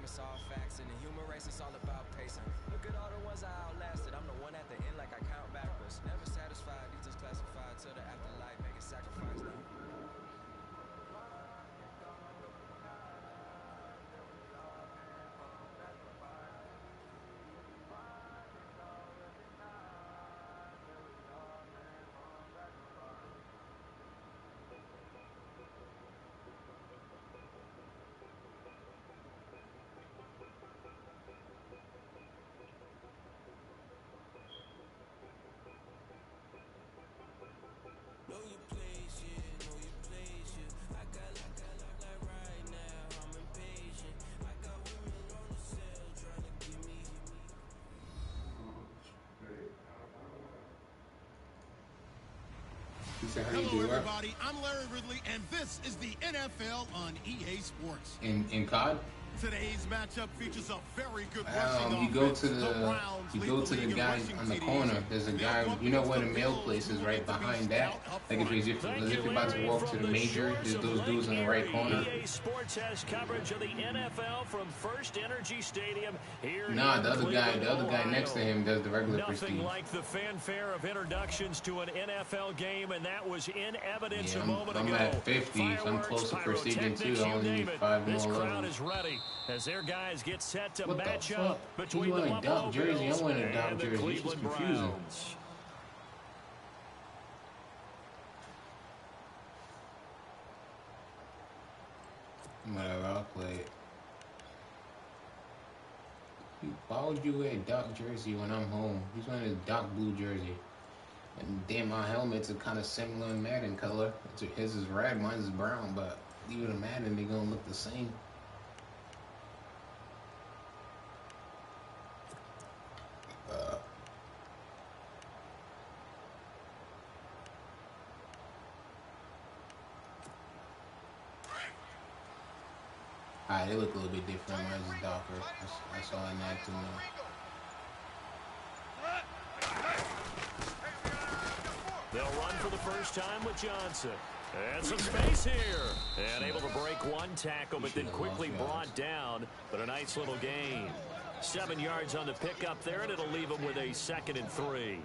game, it's all facts. In the human race, it's all about pacing. Look at all the ones I outlasted. I'm the one at the end like I count backwards. Never satisfied, these just classified till the afterlife. Make a sacrifice now. Know your place, yeah, know your place, yeah. I got like right now, I'm impatient. I got women on the cell trying to give me. Hello, everybody. I'm Larry Ridley, and this is the NFL on EA Sports. In COD? Today's matchup features a very good you go to the guy on the corner. There's a guy, you know where the mail place is, right behind that. Like if you're about to walk to the major, there's those dudes in the right corner. EA Sports has coverage of the NFL from First Energy Stadium here. Nah, the other guy next to him does the regular Prestige. Nothing like the fanfare of introductions to an NFL game, and that was in evidence a moment ago. I'm at 50, so I'm close to Prestige too. I only need 5 more levels. This crowd is ready as their guys get set to match up between the Buffalo Bills and the Cleveland Browns. Whatever, I'll play it. Why would you wear a dark jersey when I'm home? He's wearing a dark blue jersey. And damn, our helmets are kind of similar in Madden color. His is red, mine is brown, but even in Madden, they're going to look the same. They look a little bit different. Mine is darker. I saw in that too now. They'll run for the first time with Johnson. And some space here. And able to break one tackle, but then quickly brought down. But a nice little gain. 7 yards on the pickup there, and it'll leave him with a 2nd and 3.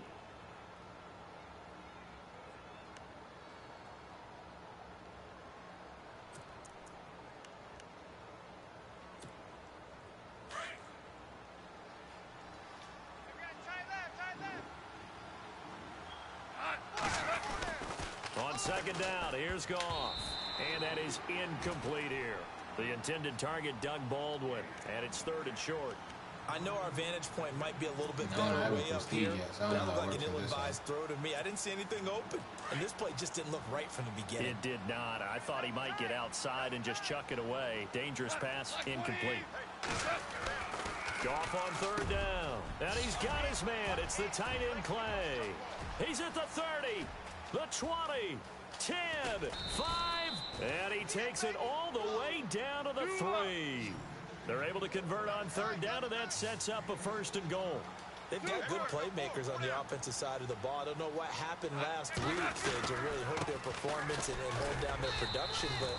On 2nd down, here's Goff. And that is incomplete here. The intended target, Doug Baldwin. And it's 3rd and short. I know our vantage point might be a little bit better way up here. That looked like an ill-advised throw to me. I didn't see anything open. And this play just didn't look right from the beginning. It did not. I thought he might get outside and just chuck it away. Dangerous pass, incomplete. Goff on 3rd down. And he's got his man. It's the tight end Clay. He's at the 30, the 20, 10, 5, and he takes it all the way down to the 3. They're able to convert on 3rd down, and that sets up a 1st and goal. They've got good playmakers on the offensive side of the ball. I don't know what happened last week to really hurt their performance and hold down their production, but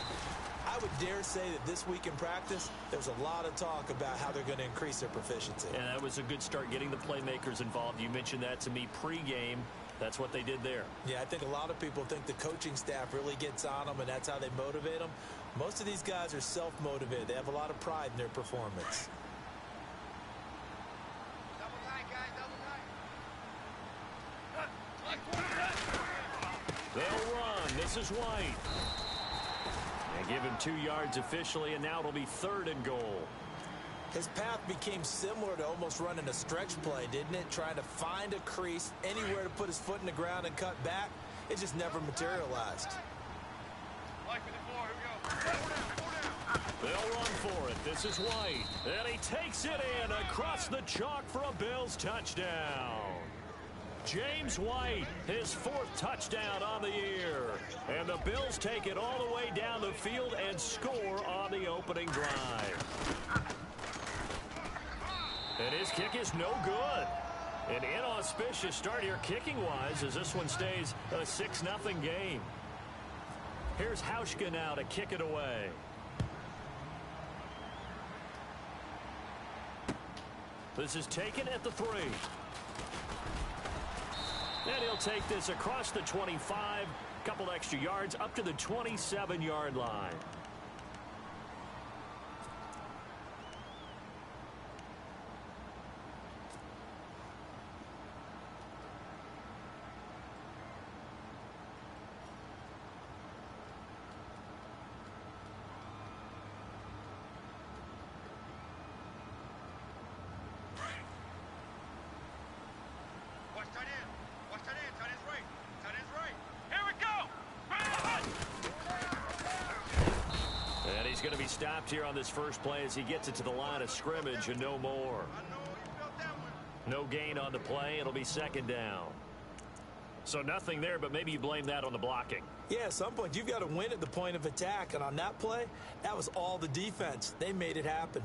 I would dare say that this week in practice, there's a lot of talk about how they're going to increase their proficiency. And that was a good start getting the playmakers involved. You mentioned that to me pregame. That's what they did there. Yeah, I think a lot of people think the coaching staff really gets on them, and that's how they motivate them. Most of these guys are self-motivated. They have a lot of pride in their performance. They'll run. This is White. They give him 2 yards officially, and now it'll be 3rd and goal. His path became similar to almost running a stretch play, didn't it? Trying to find a crease, anywhere to put his foot in the ground and cut back. It just never materialized. They'll run for it. This is White. And he takes it in across the chalk for a Bills touchdown. James White, his 4th touchdown on the year. And the Bills take it all the way down the field and score on the opening drive. And his kick is no good. An inauspicious start here kicking-wise as this one stays a 6-0 game. Here's Hauschka now to kick it away. This is taken at the 3. And he'll take this across the 25, couple extra yards up to the 27-yard line. He's going to be stopped here on this first play as he gets it to the line of scrimmage and no more. No gain on the play. It'll be second down. So nothing there, but maybe you blame that on the blocking. Yeah, at some point you've got to win at the point of attack. And on that play, that was all the defense. They made it happen.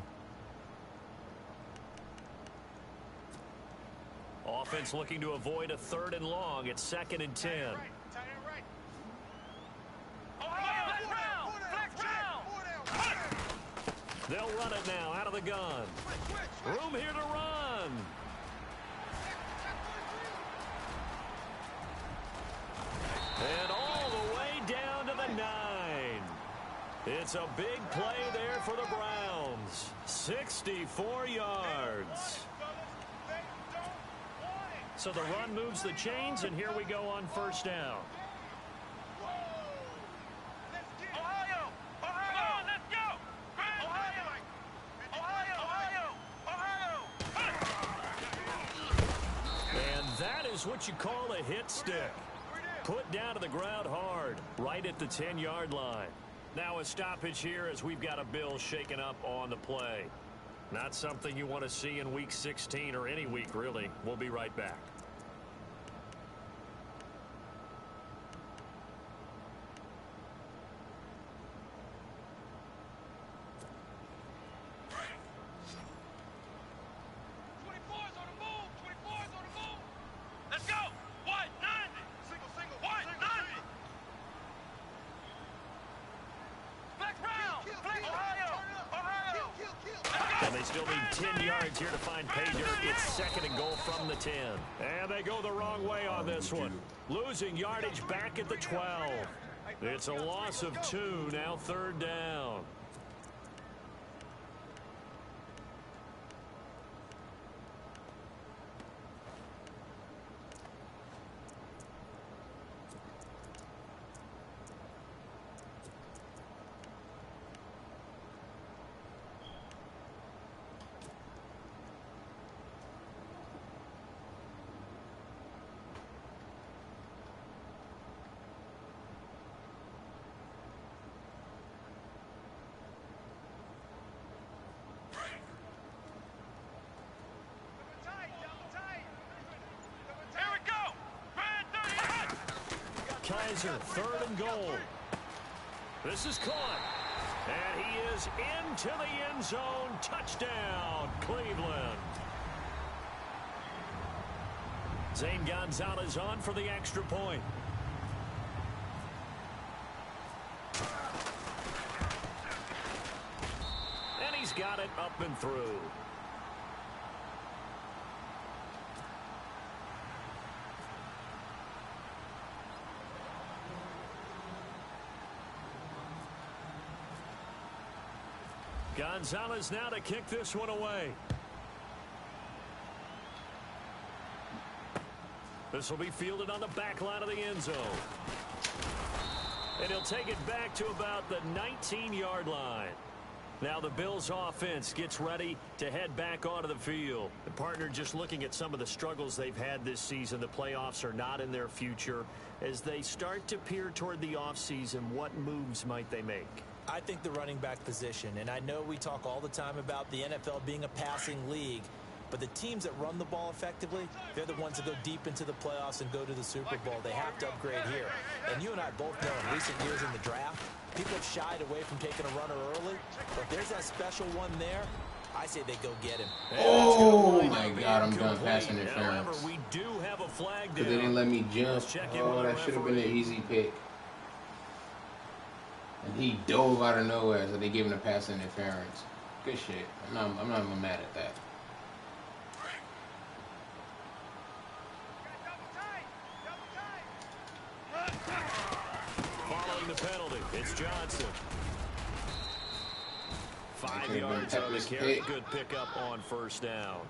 Offense looking to avoid a 3rd and long. It's 2nd and 10. They'll run it now out of the gun. Room here to run. And all the way down to the 9. It's a big play there for the Browns. 64 yards. So the run moves the chains, and here we go on first down. What you call a hit stick. Put down to the ground hard, right at the 10-yard line. Now a stoppage here as we've got a Bill shaken up on the play. Not something you want to see in Week 16 or any week, really. We'll be right back. Still need 10 yards here to find pay dirt. It's 2nd and goal from the 10. And they go the wrong way on this one. Losing yardage back at the 12. It's a loss of 2, now 3rd down. Kaiser, 3rd and goal. This is caught. And he is into the end zone. Touchdown, Cleveland. Zane Gonzalez on for the extra point. And he's got it up and through. Gonzalez now to kick this one away. This will be fielded on the back line of the end zone. And he'll take it back to about the 19-yard line. Now the Bills offense gets ready to head back onto the field. The partner, just looking at some of the struggles they've had this season, the playoffs are not in their future. As they start to peer toward the offseason, what moves might they make? I think the running back position, and I know we talk all the time about the NFL being a passing league, but the teams that run the ball effectively, they're the ones that go deep into the playoffs and go to the Super Bowl. They have to upgrade here. And you and I both know in recent years in the draft, people have shied away from taking a runner early, but if there's that special one there, I say they go get him. Oh my God, I'm done passing interference. We do have a flag down. Because they didn't let me jump. Oh, that should have been an easy pick. And he dove out of nowhere, so they gave him a pass interference. Good shit. I'm not even mad at that. It's Johnson. 5 could've been yards on the Pepper's carry. pick. Good pickup on first down.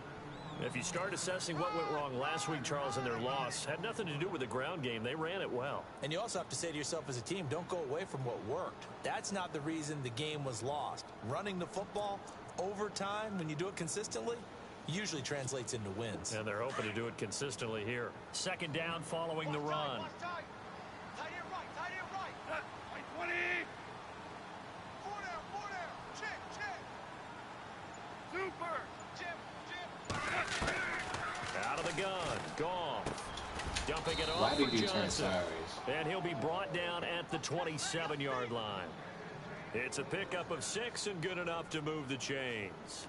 If you start assessing what went wrong last week, Charles, in their loss, had nothing to do with the ground game. They ran it well. And you also have to say to yourself as a team, don't go away from what worked. That's not the reason the game was lost. Running the football over time, when you do it consistently, usually translates into wins. And they're hoping to do it consistently here. Second down following the run. Out of the gun. Goff. Dumping it Why off did for you turn Johnson. sideways? And he'll be brought down at the 27-yard line. It's a pickup of 6 and good enough to move the chains.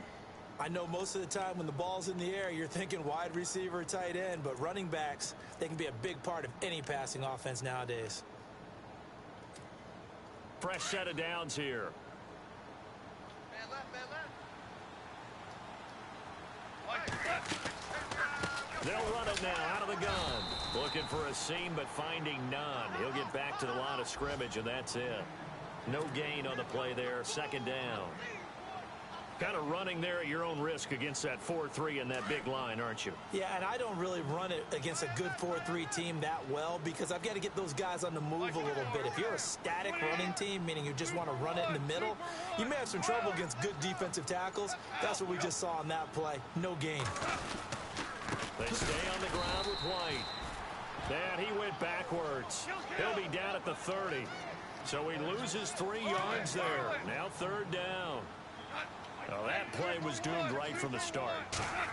I know most of the time when the ball's in the air, you're thinking wide receiver, tight end, but running backs, they can be a big part of any passing offense nowadays. Fresh set of downs here. They'll run it now out of the gun. Looking for a seam, but finding none. He'll get back to the line of scrimmage, and that's it. No gain on the play there. Second down. Kind of running there at your own risk against that 4-3 and that big line, aren't you? Yeah, and I don't really run it against a good 4-3 team that well because I've got to get those guys on the move a little bit. If you're a static running team, meaning you just want to run it in the middle, you may have some trouble against good defensive tackles. That's what we just saw on that play. No gain. They stay on the ground with White. And he went backwards. He'll be down at the 30. So he loses 3 yards there. Now third down. Well, that play was doomed right from the start.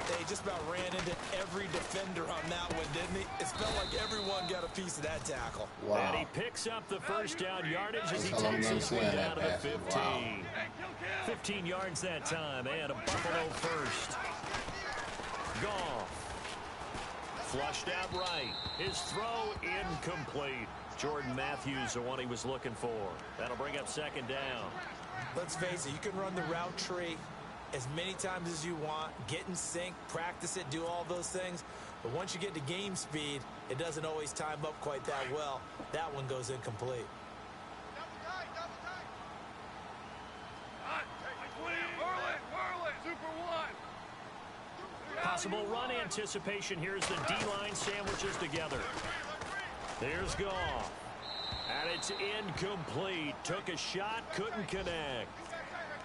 They just about ran into every defender on that one, didn't he? It felt like everyone got a piece of that tackle. Wow. And he picks up the first down yardage as he That's all I'm takes gonna this say one on down that to the pass. 15. Wow. 15 yards that time. They had a Buffalo first. Goff. Flushed out right. His throw incomplete. Jordan Matthews, the one he was looking for. That'll bring up second down. Let's face it, you can run the route tree as many times as you want, get in sync, practice it, do all those things. But once you get to game speed, it doesn't always time up quite that well. That one goes incomplete. Possible run anticipation. Here's the D-line sandwiches together. Here's Goff. And it's incomplete. Took a shot, couldn't connect.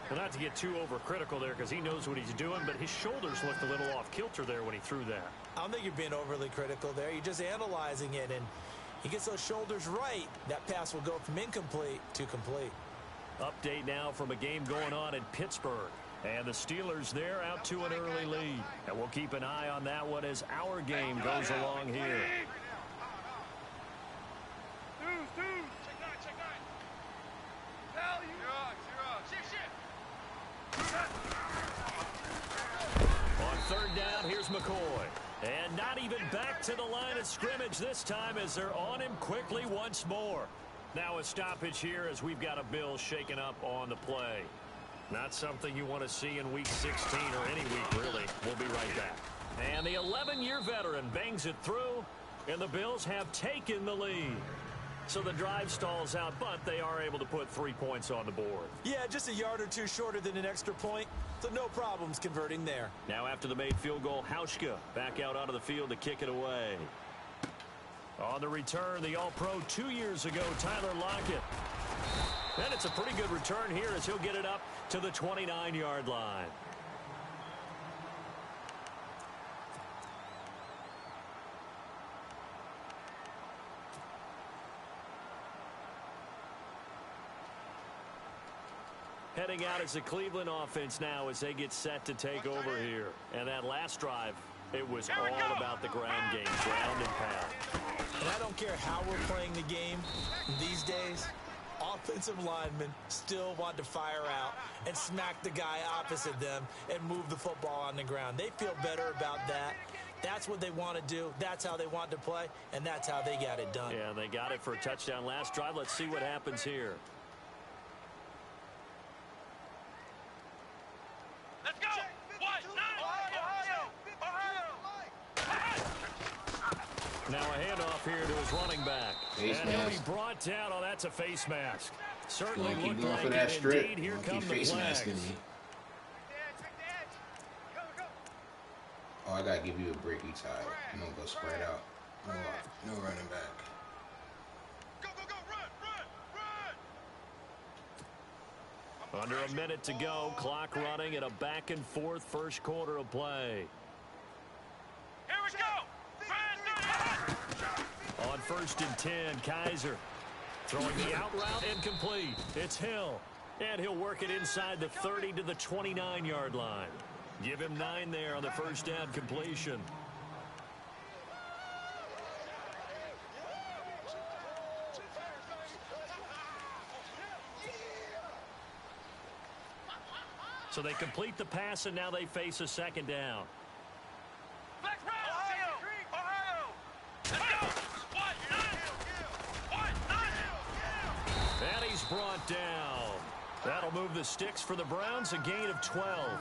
Well, not to get too overcritical there because he knows what he's doing, but his shoulders looked a little off kilter there when he threw that. I don't think you're being overly critical there. You're just analyzing it, and he gets those shoulders right. That pass will go from incomplete to complete. Update now from a game going on in Pittsburgh. And the Steelers there out to an early lead. And we'll keep an eye on that one as our game goes along here. On third down, here's McCoy. And not even back to the line of scrimmage this time as they're on him quickly once more. Now a stoppage here as we've got a Bill shaken up on the play. Not something you want to see in Week 16 or any week, really. We'll be right back. And the 11-year veteran bangs it through, and the Bills have taken the lead. So the drive stalls out, but they are able to put 3 points on the board. Yeah, just a yard or two shorter than an extra point, so no problems converting there. Now after the made field goal, Hauschka back out onto the field to kick it away. On the return, the All-Pro 2 years ago, Tyler Lockett. And it's a pretty good return here as he'll get it up to the 29-yard line. Heading out as the Cleveland offense now as they get set to take over here. And that last drive, it was all about the ground game, ground and pound. And I don't care how we're playing the game these days, offensive linemen still want to fire out and smack the guy opposite them and move the football on the ground. They feel better about that. That's what they want to do. That's how they want to play, and that's how they got it done. Yeah, they got it for a touchdown last drive. Let's see what happens here. Let's go! Now a handoff here to his running back. Face and he'll be mask. brought down. Oh, that's a face mask. Certainly Gonna keep looked going like for that it strip. indeed. Here Gonna come keep the face flags. masking me. Oh, I gotta give you a break, you tired. I'm gonna go spread out. No running back. Under a minute to go. Clock running at a back and forth first quarter of play. Here we go. On 1st and 10, Kaiser throwing the out route incomplete. It's Hill. And he'll work it inside the 30 to the 29-yard line. Give him 9 there on the first down completion. So they complete the pass, and now they face a second down. And he's brought down. That'll move the sticks for the Browns, a gain of 12.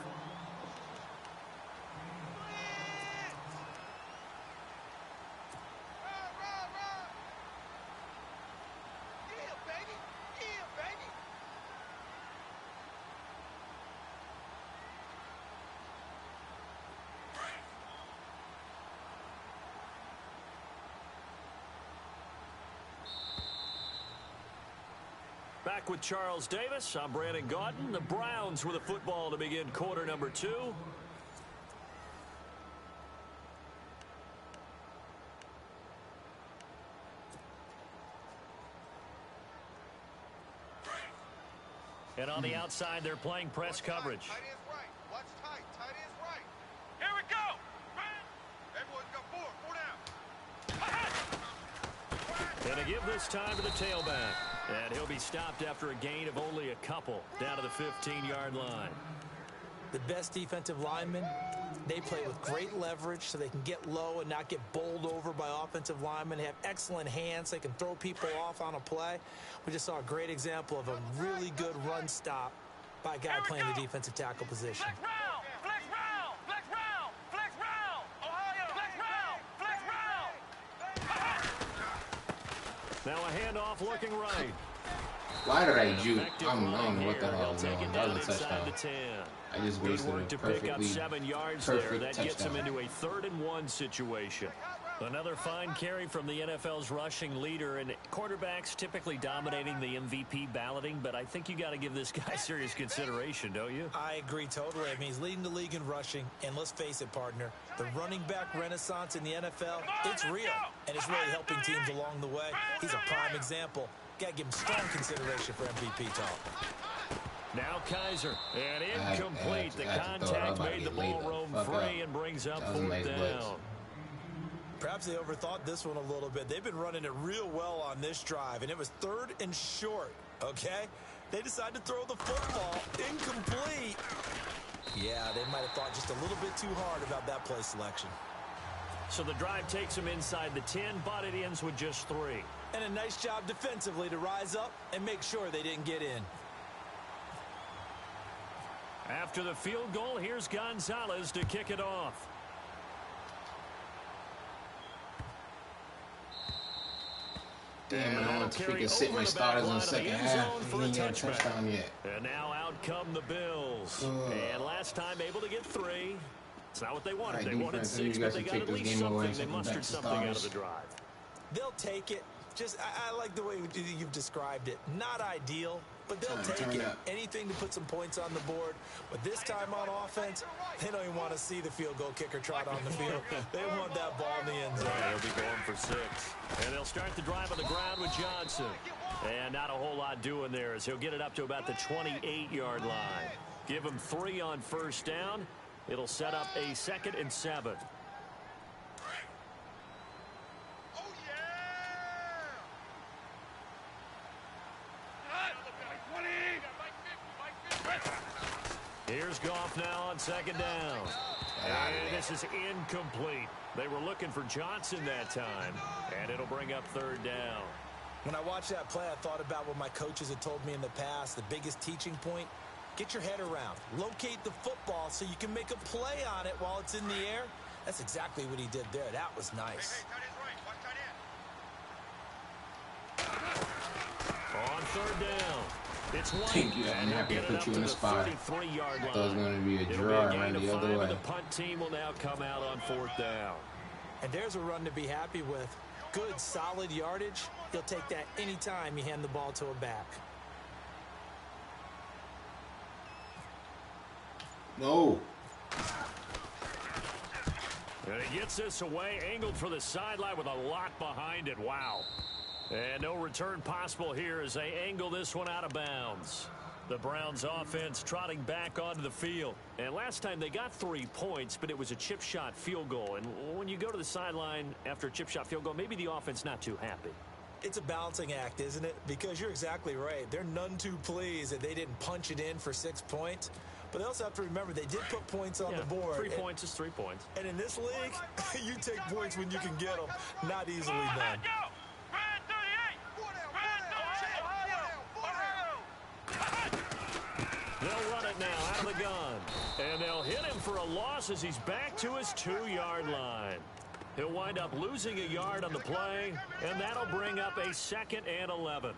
Back with Charles Davis. I'm Brandon Gaudin. The Browns with the football to begin quarter number 2. And on the outside, they're playing press coverage. Tight end's right. Watch tight. Tight end's right. Here we go. Everyone's got 4 down. And to give this time to the tailback. And he'll be stopped after a gain of only a couple down to the 15-yard line. The best defensive linemen, they play with great leverage so they can get low and not get bowled over by offensive linemen. They have excellent hands. They can throw people off on a play. We just saw a great example of a really good run stop by a guy playing the defensive tackle position. Flex round. Flex round. Flex round. Flex round. Ohio. Flex round. Flex round. Now a handoff looking right. Why did I juke? Effective I don't know line what the here. hell He'll was take going it on. That down was a inside touchdown. the 10. I just Good wasted work a to pick up perfectly 7 yards there. perfect That gets him touchdown. into a 3rd and 1 situation. Another fine carry from the NFL's rushing leader, and quarterbacks typically dominating the MVP balloting, but I think you got to give this guy serious consideration, don't you? I agree totally. I mean, he's leading the league in rushing, and let's face it, partner, the running back renaissance in the NFL, it's real, and it's really helping teams along the way. He's a prime example. Got to give him strong consideration for MVP talk. Now Kaiser, and incomplete. The I thought contact I was about made to the get laid ball the roam fuck free up. and brings up That was a 4th nice down. blitz. Perhaps they overthought this one a little bit. They've been running it real well on this drive, and it was 3rd and short, okay? They decided to throw the football incomplete. Yeah, they might have thought just a little bit too hard about that play selection. So the drive takes him inside the 10, but it ends with just 3. And a nice job defensively to rise up and make sure they didn't get in. After the field goal, here's Gonzalez to kick it off. Damn, I want to Carry freaking sit over my the starters in the back line of second the end half. zone He for a didn't get a touchback. touchdown yet. And now out come the Bills. And last time able to get 3. It's not what they wanted. All right, They wanted defense, 6, you but guys they should got take at this least game away something. so They we can mustered back to something out of the stars. drive. They'll take it. Just, I like the way you've described it. Not ideal, but they'll take turn it. it up. Anything to put some points on the board. But this time on offense, they don't even want to see the field goal kicker trot on the field. They want that ball in the end zone. They'll be going for 6. And they'll start the drive on the ground with Johnson. And not a whole lot doing there as he'll get it up to about the 28-yard line. Give him 3 on first down. It'll set up a 2nd and 7. Here's Goff now on 2nd down. And this is incomplete. They were looking for Johnson that time, and it'll bring up 3rd down. When I watched that play, I thought about what my coaches had told me in the past. The biggest teaching point, get your head around. Locate the football so you can make a play on it while it's in the air. That's exactly what he did there. That was nice. On third down, it's White. Thank you. I'm And he'll happy to get it put up you to in the the spot. 33-yard I thought it was line. going to be a It'll draw be a around gain the of other 5, way. and the punt team will now come out on fourth down. And there's a run to be happy with. Good, solid yardage. He'll take that anytime you hand the ball to a back. No. And he gets this away, angled for the sideline with a lot behind it. Wow. And no return possible here as they angle this one out of bounds. The Browns offense trotting back onto the field. And last time they got 3 points, but it was a chip shot field goal. And when you go to the sideline after a chip shot field goal, maybe the offense not too happy. It's a balancing act, isn't it? Because you're exactly right. They're none too pleased that they didn't punch it in for 6 points. But they also have to remember they did put points on the board. 3 points is 3 points. And in this league, you take points when you can get them. Not easily done. They'll run it now out of the gun. And they'll hit him for a loss as he's back to his 2-yard line. He'll wind up losing a yard on the play, and that'll bring up a 2nd and 11.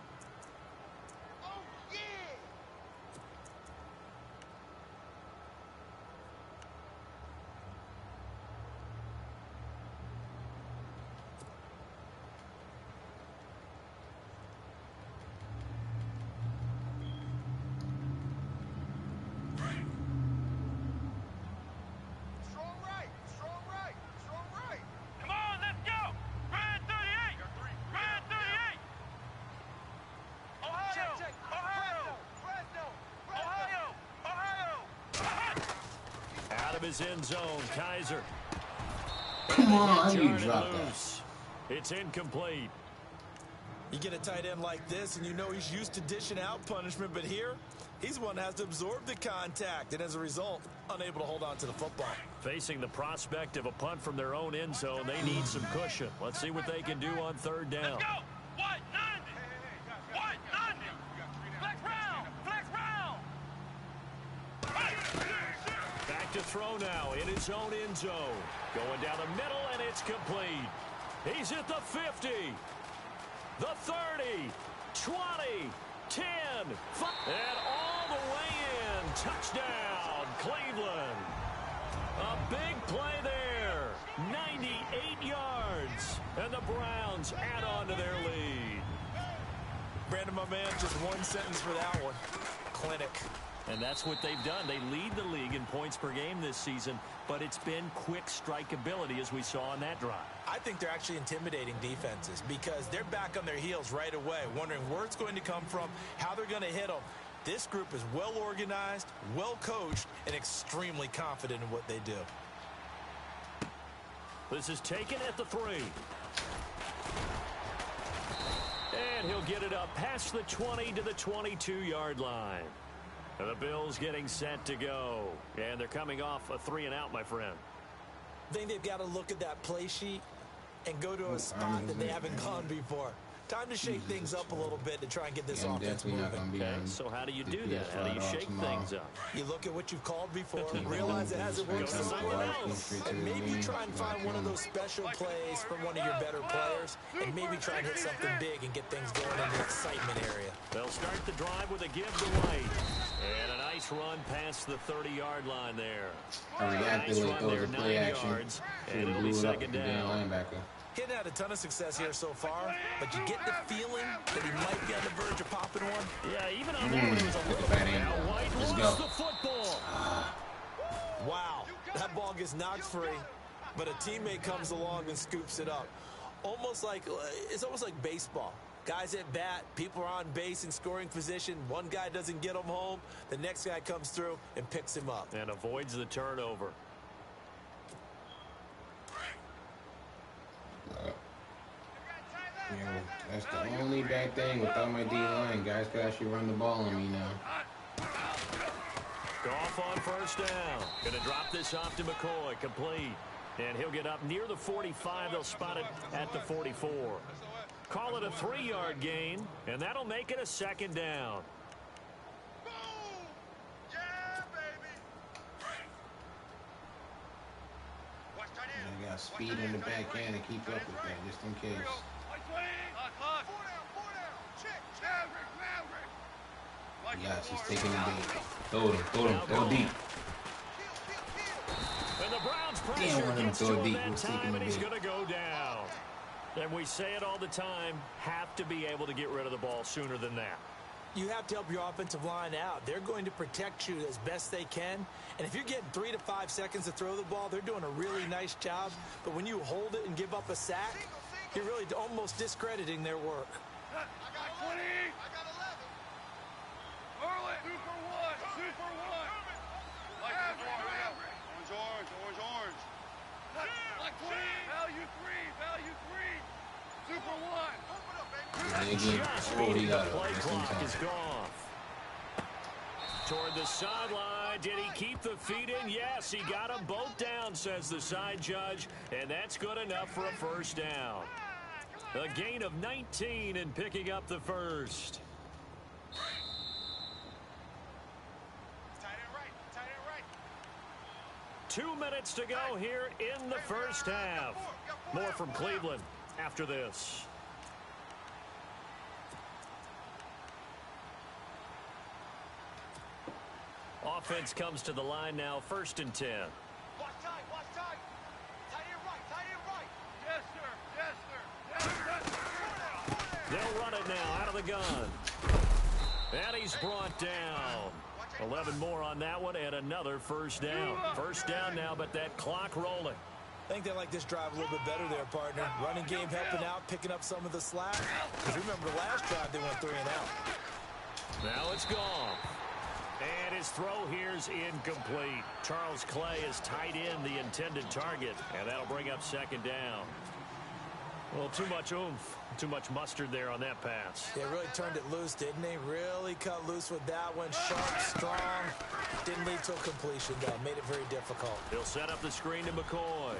His end zone, Kaiser. Come on, how do you drop that? It's incomplete. You get a tight end like this, and you know he's used to dishing out punishment, but here, he's the one that has to absorb the contact, and as a result, unable to hold on to the football. Facing the prospect of a punt from their own end zone, they need some cushion. Let's see what they can do on third down. Let's go! White, 90! White, 90! Flex round! Flex round! Back to throw now in his own end zone. Going down the middle, and it's complete. He's at the 50, the 30, 20, 10, 5, and all the way in. Touchdown, Cleveland. A big play there. 98 yards. And the Browns add on to their lead. Brandon, my man, just one sentence for that one. Clinic. And that's what they've done. They lead the league in points per game this season, but it's been quick strikeability as we saw on that drive. I think they're actually intimidating defenses because they're back on their heels right away, wondering where it's going to come from, how they're going to hit them. This group is well organized, well coached, and extremely confident in what they do. This is taken at the 3. And he'll get it up past the 20 to the 22-yard line. And the Bills getting set to go. And they're coming off a 3-and-out, my friend. I think they've got to look at that play sheet and go to a spot that they haven't gone before. Time to shake things up a little bit to try and get this offense moving. Okay, so how do you do that? How do you shake things up? You look at what you've called before, realize it hasn't worked for someone else, and maybe try and find one of those special plays from one of your better players, and maybe try and hit something big and get things going in the excitement area. They'll start the drive with a give to White. And a nice run past the 30-yard line there. I reacted like those are play action. And it'll be second down. Linebacker. He hadn't had a ton of success here so far, but you get the feeling that he might be on the verge of popping one. Yeah, even on that one, it was a little bit. Now White lost the football. Wow, that ball gets knocked free, but a teammate comes along and scoops it up. It's almost like baseball. Guys at bat, people are on base in scoring position. One guy doesn't get him home. The next guy comes through and picks him up. And avoids the turnover. That's the only bad thing without my D-line. Guys could actually run the ball on me now. Goff on first down. Going to drop this off to McCoy. Complete. And he'll get up near the 45. They'll spot it at the 44. Call it a 3-yard gain, and that'll make it a second down. Boom! Yeah, baby! Watch tight end. I got speed in the back end to keep up with that, just in case. Four down. Check. Yes, he's taking the bait. Throw deep. And the Browns Damn, pressure one of them gets to throw him deep. that Was taking time, the and he's bait. going to go down. And we say it all the time, have to be able to get rid of the ball sooner than that. You have to help your offensive line out. They're going to protect you as best they can. And if you're getting 3 to 5 seconds to throw the ball, they're doing a really nice job. But when you hold it and give up a sack, you're really almost discrediting their work. I got 20. I got 11. Early. 2 for 1. 2 for 1. Like orange. Like 20. Value 3. Value 3. 2 for 1. And again, Just oh, he beating the got it. play Just in clock time. is gone. Toward the sideline. Did he keep the feet in? Yes, he got them both down, says the side judge. And that's good enough for a first down. A gain of 19 and picking up the first. Tight end right. 2 minutes to go here in the first half. More from Cleveland after this. Offense comes to the line now, 1st and 10. Watch tight. Tight end right. Yes, sir. They'll run it now out of the gun. And he's brought down. 11 more on that one and another first down. First down now, but that clock rolling. I think they like this drive a little bit better there, partner. Running game helping out, picking up some of the slack. Because remember, the last drive they went 3 and out. Now it's gone. And his throw here's incomplete. Charles Clay is tight in the intended target, and that'll bring up 2nd down. Well, too much oomph, too much mustard there on that pass. They really turned it loose, didn't they? Really cut loose with that one. Sharp, strong. Didn't lead to a completion, though. Made it very difficult. He'll set up the screen to McCoy.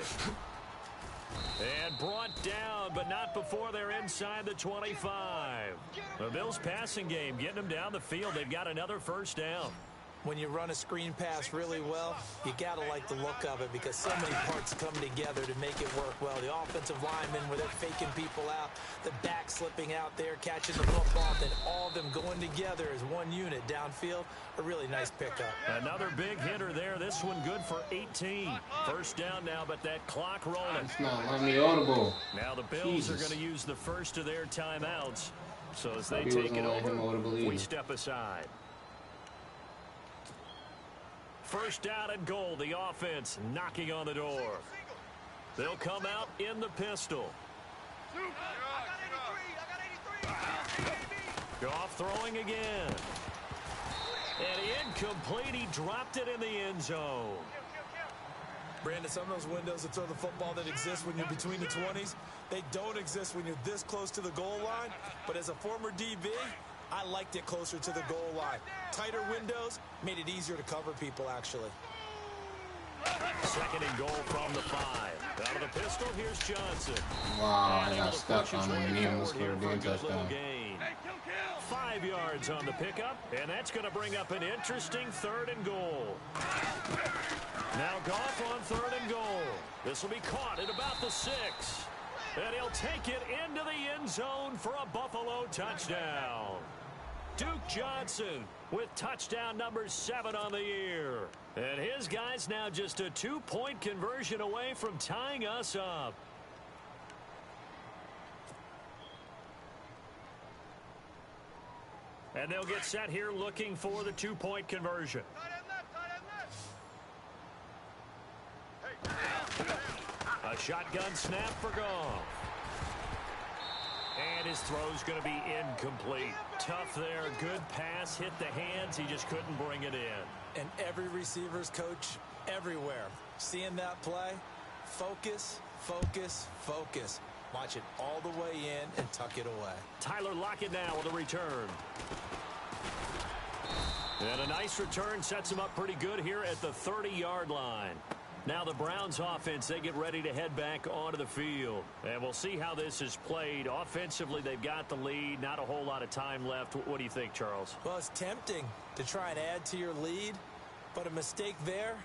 And brought down, but not before they're inside the 25. The Bills passing game getting them down the field. They've got another first down. When you run a screen pass really well, you got to like the look of it because so many parts come together to make it work well. The offensive linemen, where they're faking people out, the back slipping out there, catching the football, then all of them going together as one unit downfield. A really nice pickup. Another big hitter there. This one good for 18. First down now, but that clock rolling. It's not letting me audible. Now the Bills Jesus. are going to use the first of their timeouts. So as they He take wasn't it letting him over, audible we either. step aside. First down and goal. The offense knocking on the door. They'll come out in the pistol. Goff throwing again. And incomplete. He dropped it in the end zone. Brandon, some of those windows to throw the football that exist when you're between the 20s, they don't exist when you're this close to the goal line. But as a former DB, I liked it closer to the goal line. Tighter windows made it easier to cover people, actually. 2nd and goal from the 5. Out of the pistol, here's Johnson. Wow, And I able got to stuck push his on way him. He forward almost here scored for a a good little touchdown. gain. 5 yards on the pickup, and that's going to bring up an interesting 3rd and goal. Now Goff on 3rd and goal. This will be caught at about the 6. And he'll take it into the end zone for a Buffalo touchdown. Duke Johnson with touchdown number 7 on the year. And his guys now just a 2-point conversion away from tying us up. And they'll get set here looking for the 2-point conversion. A shotgun snap for Goff. And his throw's going to be incomplete. Tough there. Good pass. Hit the hands. He just couldn't bring it in. And every receiver's coach everywhere. Seeing that play, focus, focus, focus. Watch it all the way in and tuck it away. Tyler Lockett now with a return. And a nice return sets him up pretty good here at the 30-yard line. Now the Browns offense, they get ready to head back onto the field. And we'll see how this is played. Offensively, they've got the lead. Not a whole lot of time left. What do you think, Charles? Well, it's tempting to try and add to your lead, but a mistake there,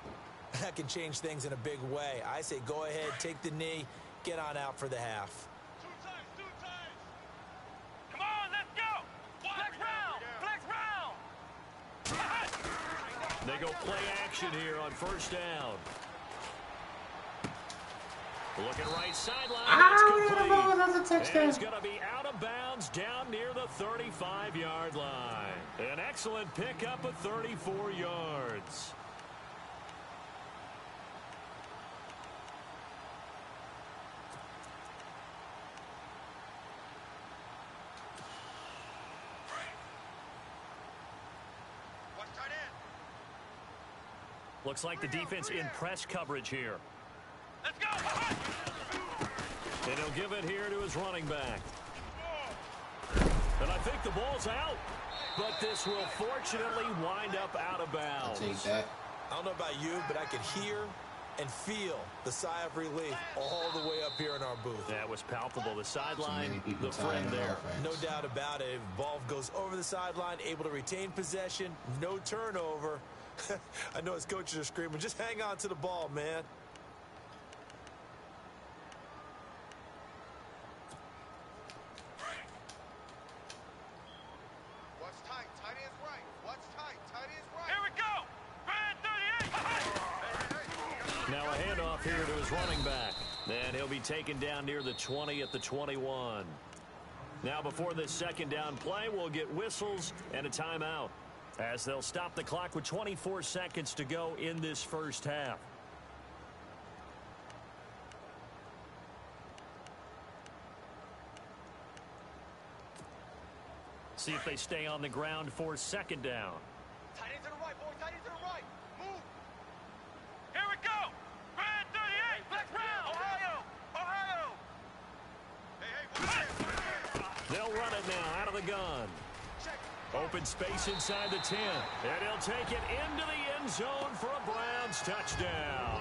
that can change things in a big way. I say go ahead, take the knee, get on out for the half. 2 times. Come on, let's go. Flex round. They go play action here on first down. Looking right sideline. That's complete. That's a touchdown. And it's going to be out of bounds down near the 35-yard line. An excellent pickup of 34 yards. Looks like the defense in press coverage here. Let's go. And he'll give it here to his running back. And I think the ball's out. But this will fortunately wind up out of bounds. I'll take that. I don't know about you, but I could hear and feel the sigh of relief all the way up here in our booth. That was palpable. The So many sideline, people the friend tired there. of offense. No doubt about it. Ball goes over the sideline, able to retain possession, no turnover. I know his coaches are screaming, just hang on to the ball, man. What's tight? Tight end's right. What's tight? Tight end's right. Here we go. Bad 38. Now a handoff here to his running back. And he'll be taken down near the 20 at the 21. Now before this second down play, we'll get whistles and a timeout, as they'll stop the clock with 24 seconds to go in this first half. See if they stay on the ground for second down. Tight end to the right, boy. Tight end to the right. Move. Here we go. Bad 38. Black Brown. Ohio. Ohio. Hey. They'll run it now out of the gun. Open space inside the 10. And he'll take it into the end zone for a Browns touchdown.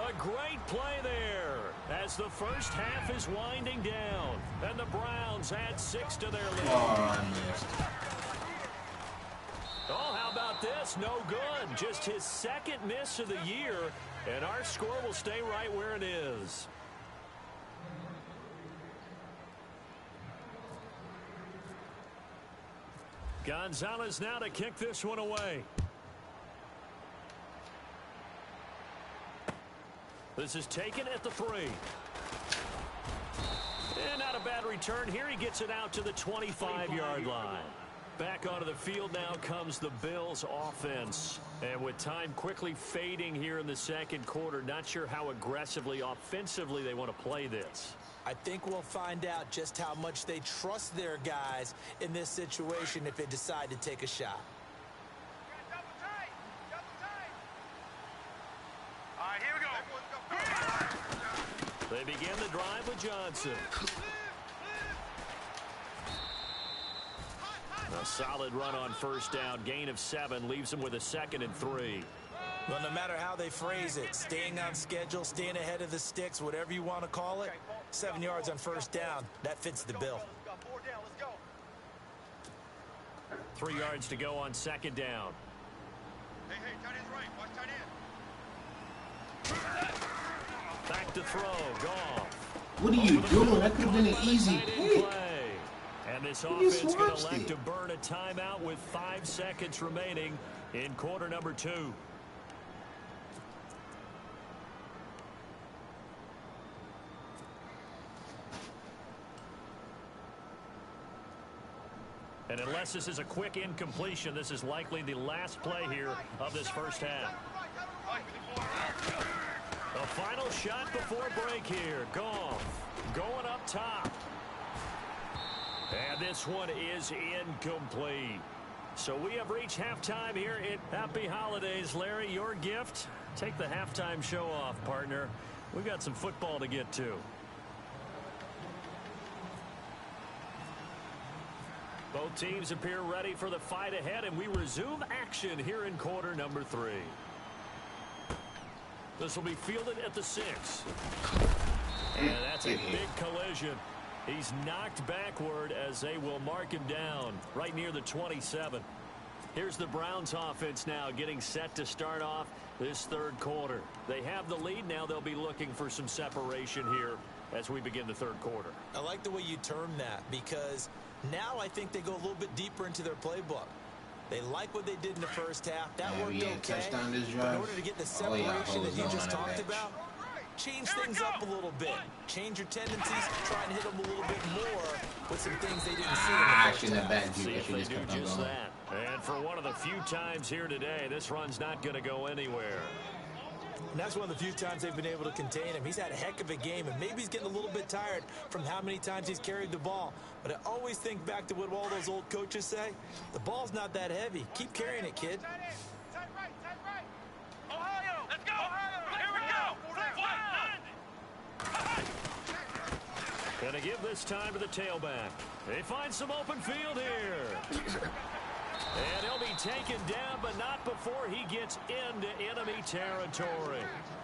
A great play there as the first half is winding down. And the Browns add 6 to their lead. Oh, I missed. Oh, how about this? No good. Just his second miss of the year. And our score will stay right where it is. Gonzalez now to kick this one away. This is taken at the 3. And not a bad return here. He gets it out to the 25-yard line. Back onto the field now comes the Bills offense. And with time quickly fading here in the second quarter, not sure how aggressively, offensively they want to play this. I think we'll find out just how much they trust their guys in this situation if they decide to take a shot. Double tight. Double tight. All right, here we go. They begin the drive with Johnson. A solid run on first down. Gain of 7 leaves him with a 2nd and 3. Well, no matter how they phrase it, staying on schedule, staying ahead of the sticks, whatever you want to call it, 7 yards on first down, that fits the bill. 3 yards to go on second down. Hey, tight end's right. Watch tight end. Back to throw. Goff. What are you doing? That could have been an easy pick. And this You just offense going to watched elect it. to burn a timeout with 5 seconds remaining in quarter number 2. And unless this is a quick incompletion, this is likely the last play here of this first half. A final shot before break here. Goff going up top. And this one is incomplete. So we have reached halftime here at Happy Holidays. Larry, your gift? Take the halftime show off, partner. We've got some football to get to. Both teams appear ready for the fight ahead, and we resume action here in quarter number 3. This will be fielded at the 6. And that's a big collision. He's knocked backward as they will mark him down right near the 27. Here's the Browns offense now getting set to start off this third quarter. They have the lead. Now they'll be looking for some separation here as we begin the third quarter. I like the way you term that, because now I think they go a little bit deeper into their playbook. They like what they did in the first half. That Yeah, worked we had okay. touchdown this But in drive. order to get the All y'all separation that hoes you on just that talked bitch. about, change things up a little bit. Change your tendencies. Try and hit them a little bit more with some things they didn't see in the first Actually, in the half. back, See Juke, if she they just do kept on just going. that. And for one of the few times here today, this run's not going to go anywhere. And that's one of the few times they've been able to contain him. He's had a heck of a game, and maybe he's getting a little bit tired from how many times he's carried the ball. But I always think back to what all those old coaches say. The ball's not that heavy. Keep carrying it, kid. Tight end. Tight right. Tight right. Ohio. Let's go. Ohio. Here we go. Going to give this time to the tailback. They find some open field here. And he'll be taken down, but not before he gets into enemy territory.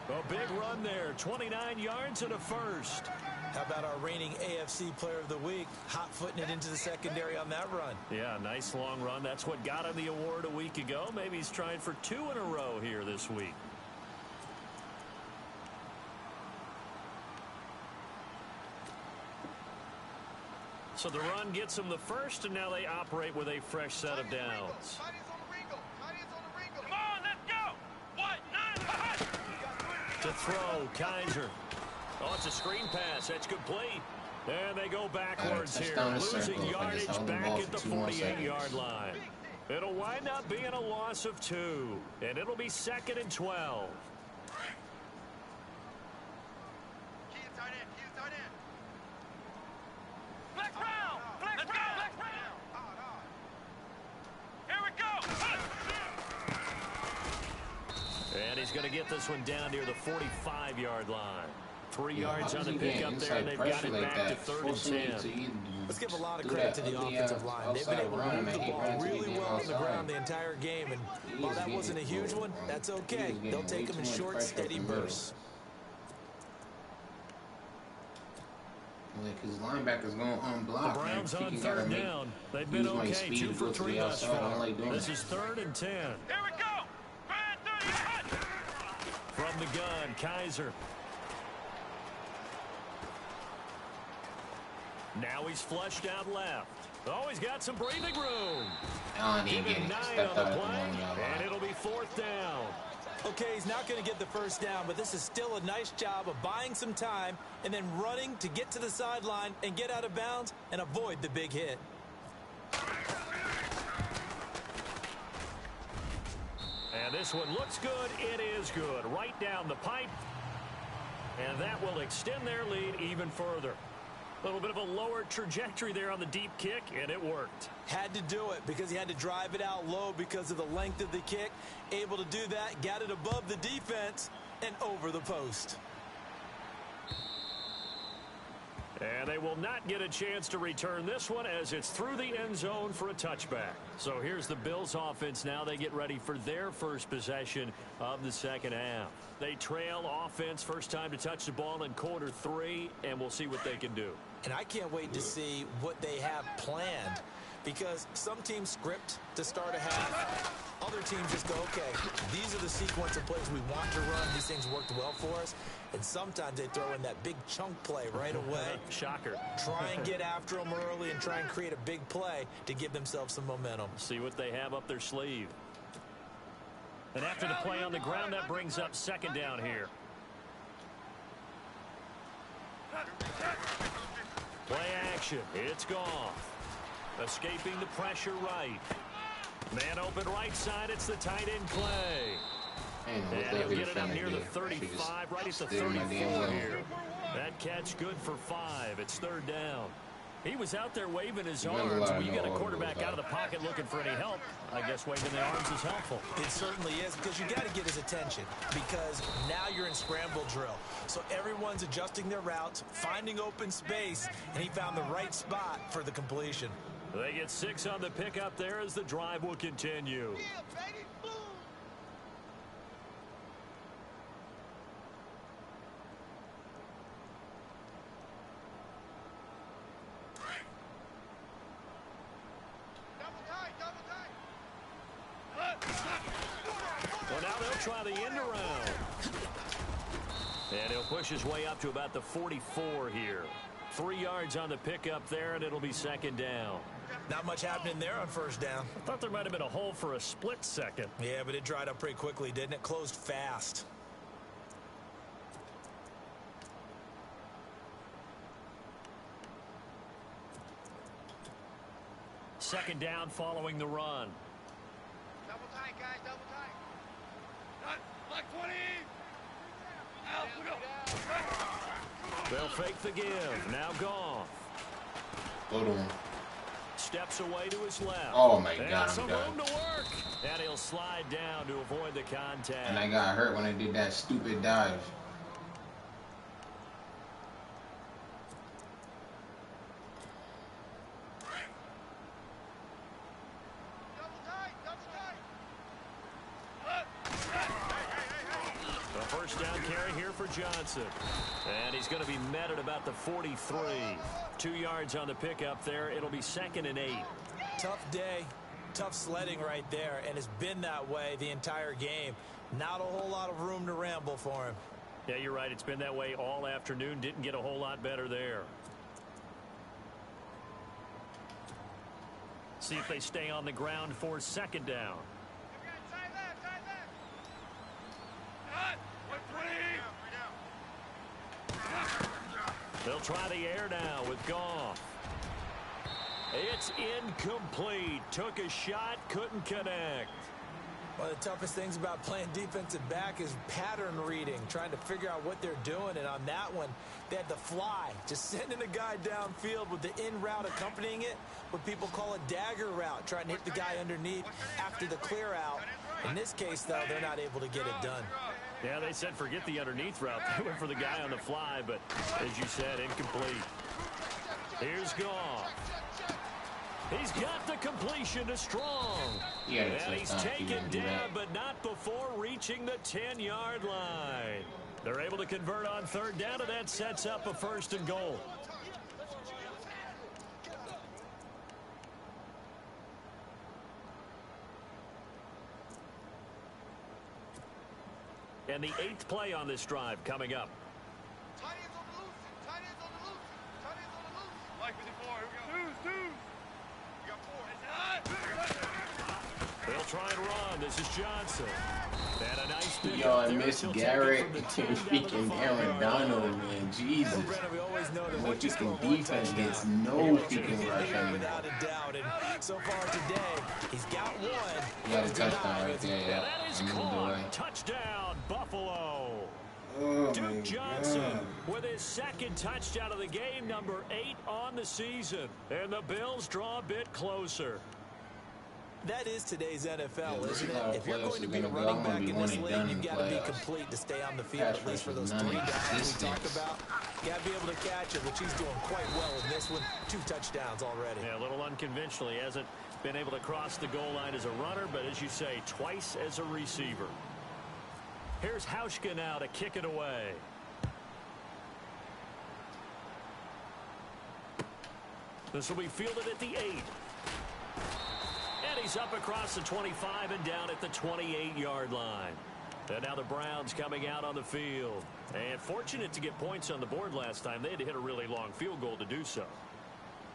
A big run there, 29 yards and a first. How about our reigning AFC Player of the Week, hot-footing it into the secondary on that run? Yeah, nice long run. That's what got him the award a week ago. Maybe he's trying for 2 in a row here this week. So the run gets them the first, and now they operate with a fresh set of downs. Come on, let's go. What? 9. To throw, Kaiser. Oh, it's a screen pass. That's complete. And they go backwards here, touchdown to losing circle. If I just yardage held the back ball at for the 2 more 48-yard seconds. line. It'll wind up being a loss of 2, and it'll be 2nd and 12. Key and tight end. Key and tight end. Flex round. Flex round. Flex round. Here we go. And he's going to get this one down near the 45-yard line. 3 Yeah, yards how on does the he get pickup there, inside and they've got pressure it like back that? to 3rd Forcing me and 10. to even Let's give a lot of do credit that to the ugly offensive ass line. They've been outside able to run, move man. the He ball ran to really the well on the outside. ground the entire game. And He while was that getting wasn't a huge pulled, one, man. that's He was okay. getting They'll way take them too in much short, pressure steady from the middle. bursts. Like his linebackers going The unblocked. Browns man. on He gotta 3rd make- down. They've been use my okay, speed 2 to for go to 3 the thus outside. I don't far. like doing This that. is 3rd and 10. Here we go. Grand 30. From the gun, Kaiser. Now he's flushed out left. Oh, he's got some breathing room. Oh, he Give didn't him get it. 9 Stepped on out the at the play, 1 yard and line. it'll be 4th down. Okay, he's not going to get the first down, but this is still a nice job of buying some time and then running to get to the sideline and get out of bounds and avoid the big hit. And this one looks good. It is good. Right down the pipe. And that will extend their lead even further. A little bit of a lower trajectory there on the deep kick, and it worked. Had to do it because he had to drive it out low because of the length of the kick. Able to do that, got it above the defense and over the post. And they will not get a chance to return this one as it's through the end zone for a touchback. So here's the Bills offense now. They get ready for their first possession of the second half. They trail offense, first time to touch the ball in quarter 3, and we'll see what they can do. And I can't wait to see what they have planned because some teams script to start a half. Other teams just go, okay, these are the sequence of plays we want to run. These things worked well for us. And sometimes they throw in that big chunk play right away. Shocker. Try and get after them early and try and create a big play to give themselves some momentum. See what they have up their sleeve. And after the play on the ground, that brings up 2nd down here. Play action. It's Goff. Escaping the pressure right. Man open right side. It's the tight end play. And he'll get it up near the 35, right at the 34 here. That catch good for 5. It's 3rd down. He was out there waving his arms. When you get a quarterback out of the pocket looking for any help, I guess waving the arms is helpful. It certainly is because you got to get his attention because now you're in scramble drill. So everyone's adjusting their routes, finding open space, and he found the right spot for the completion. They get 6 on the pickup there as the drive will continue. Yeah, baby. Boom. Well, now they'll try the end around. And he'll push his way up to about the 44 here. 3 yards on the pickup there, and it'll be second down. Not much happening there on first down. I thought there might have been a hole for a split second. Yeah, but it dried up pretty quickly, didn't it? Closed fast. Second down following the run. Double tight, guys, double tight. Not like 20. Out, we go. They'll fake the give. Now Goff. Go to him. Steps away to his left. Oh, my and God, some I'm done. room to work. And he'll slide down to avoid the contact. And I got hurt when I did that stupid dive. Double tight, double tight. A first down carry here for Johnson. And he's going to be met at about the 43. 2 yards on the pickup there. It'll be 2nd and 8. Tough day, tough sledding right there, and it's been that way the entire game. Not a whole lot of room to ramble for him. Yeah, you're right. It's been that way all afternoon. Didn't get a whole lot better there. See if they stay on the ground for second down. Tight left, tight left. Hot, 120. They'll try the air now with Goff. It's incomplete. Took a shot, couldn't connect. One of the toughest things about playing defensive back is pattern reading, trying to figure out what they're doing. And on that one, they had the fly, just sending a guy downfield with the in route accompanying it, what people call a dagger route, trying to hit the guy underneath after the clear out. In this case, though, they're not able to get it done. Yeah, they said forget the underneath route. They went for the guy on the fly, but as you said, incomplete. Here's Goff. He's got the completion to Strong. Yeah, and he's taken down, but not before reaching the 10-yard line. They're able to convert on third down, and that sets up a 1st and goal. And the 8th play on this drive coming up. Tight ends on the loose, tight ends on the loose, tight ends on the loose. Mike with the 4, here we go. Two. We got 4. They'll try and run. This is Johnson. And a nice pick. Yo, I miss Garrett and freaking Aaron Donald, man. Jesus. Brandon, we always know that No once you score freaking one defense touchdown, gets no you're gonna freaking take rush it anymore. without a doubt. And so far today, he's got one. He got a touchdown right there, And yeah. that is I moved away. caught. Touchdown, Buffalo. Oh, Duke my Johnson God. with his 2nd touchdown of the game, number 8 on the season. And the Bills draw a bit closer. That is today's NFL, Yeah, isn't look how it? If you're playoffs going to is be a gonna go. running I'm gonna back be in one this and league, done you've in got to be playoffs. complete to stay on the field, Pass at least for rush those is 3 downs we non-existent. talked about. Got to be able to catch it, which he's doing quite well in this one. 2 touchdowns already. Yeah, a little unconventional. He hasn't been able to cross the goal line as a runner, but as you say, twice as a receiver. Here's Hauschka now to kick it away. This will be fielded at the 8. And he's up across the 25 and down at the 28-yard line. And now the Browns coming out on the field. And fortunate to get points on the board last time. They had to hit a really long field goal to do so.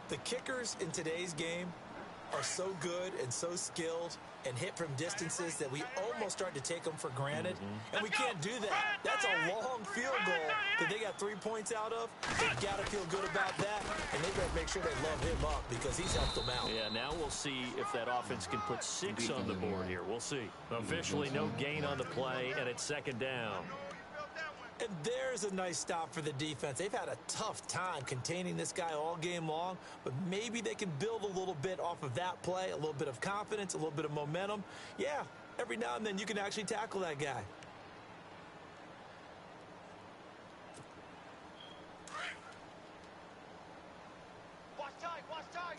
The kickers in today's game are so good and so skilled and hit from distances that we almost start to take them for granted. And we can't do that. That's a long field goal that they got 3 points out of. They've got to feel good about that. And they've got to make sure they love him up because he's helped them out. Yeah, now we'll see if that offense can put 6 on the board here. We'll see. Officially no gain on the play, and it's 2nd down. And there's a nice stop for the defense. They've had a tough time containing this guy all game long, but maybe they can build a little bit off of that play, a little bit of confidence, a little bit of momentum. Yeah, every now and then you can actually tackle that guy. Watch tight, watch tight.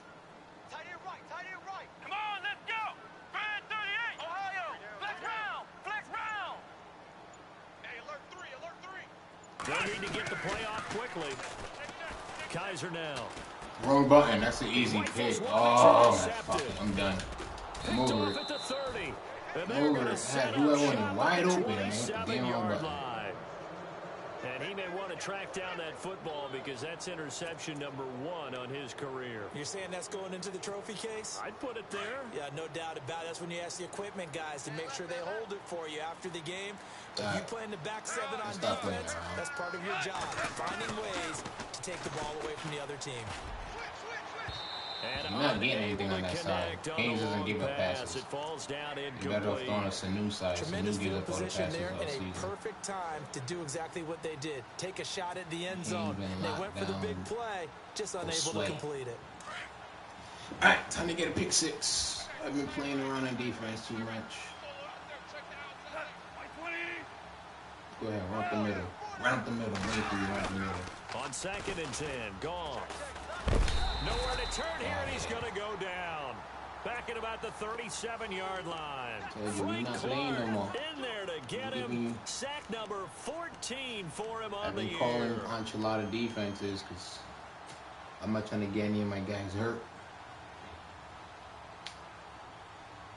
Tight end right, tight end right. Come on, let's go. Grand 38. Ohio, flex round, flex round. Hey, alert 3, alert 3. They'll need to get the play off quickly. Kaiser now. Wrong button. That's an easy pick. Oh, fuck it. I'm done. I'm Picked over off it. at the 30. And I'm they're over going to it. set Who I up wanted shop wide at the open, man. Damn wrong 27-yard button. line. And he may want to track down that football because that's interception number 1 on his career. You're saying that's going into the trophy case? I'd put it there. Yeah, no doubt about it. That's when you ask the equipment guys to make sure they hold it for you after the game. If you play in the back 7 on defense, that's part of your job, finding ways to take the ball away from the other team. And I'm not getting anything on that side. Haynes doesn't give up passes. It falls down You better off throwing a Sanu side. Tremendous Sanu gives field up all the position passes there all and a season. perfect time to do exactly what they did. Take a shot at the end zone. been They locked went for the down. big play, just unable to sweat. complete it. All right, time to get a pick 6. I've been playing around on defense too much. Go ahead, run up the middle. Run up the middle. Wait for you, run up the middle. On 2nd and 10, gone. Nowhere to turn here, and he's going to go down. Back at about the 37-yard line. Frank Clark in there to get him. Sack number 14 for him on I've the been year. calling enchilada defenses because I'm not trying to get any of my guys hurt.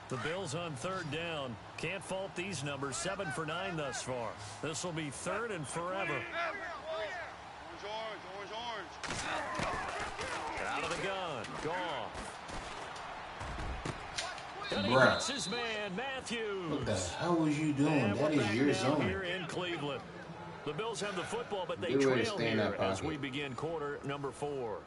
The Bills on 3rd down. Can't fault these numbers. 7 for 9 thus far. This will be 3rd and forever. Out of the gun. Goff. And he Bruh. hits his man, Matthews. What the hell was you doing? And That we're is back your down zone. here in Cleveland. The Bills have the football, but they Good way to trail stay in here that as pocket. we begin quarter number 4.